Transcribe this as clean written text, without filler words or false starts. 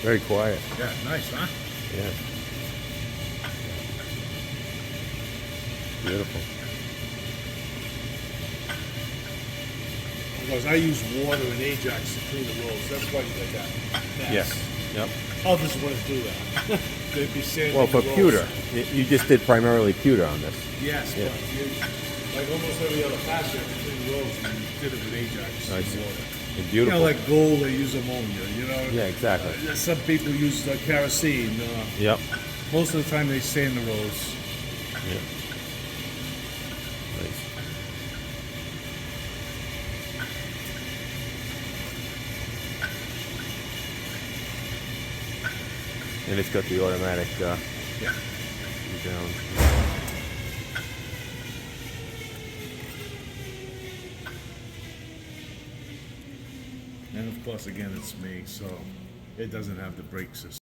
Very quiet. Yeah, nice, huh? Yeah. Beautiful. Because I use water and Ajax to clean the rolls. That's why you get that mess. Yes. Yep. Others wouldn't do that. They'd be sanding Well, for the rolls. pewter, you just did primarily pewter on this. Yes, Yeah. but you, like almost every other patch, you have to clean rolls, and you did it with Ajax I and see. water. And You beautiful. know, like gold, they use ammonia, you know? Yeah, exactly. Some people use kerosene. Yep. Most of the time they sand the rolls. Yeah. Nice. And it's got the automatic Yeah. down. And of course, again, it's me, so it doesn't have the brake system.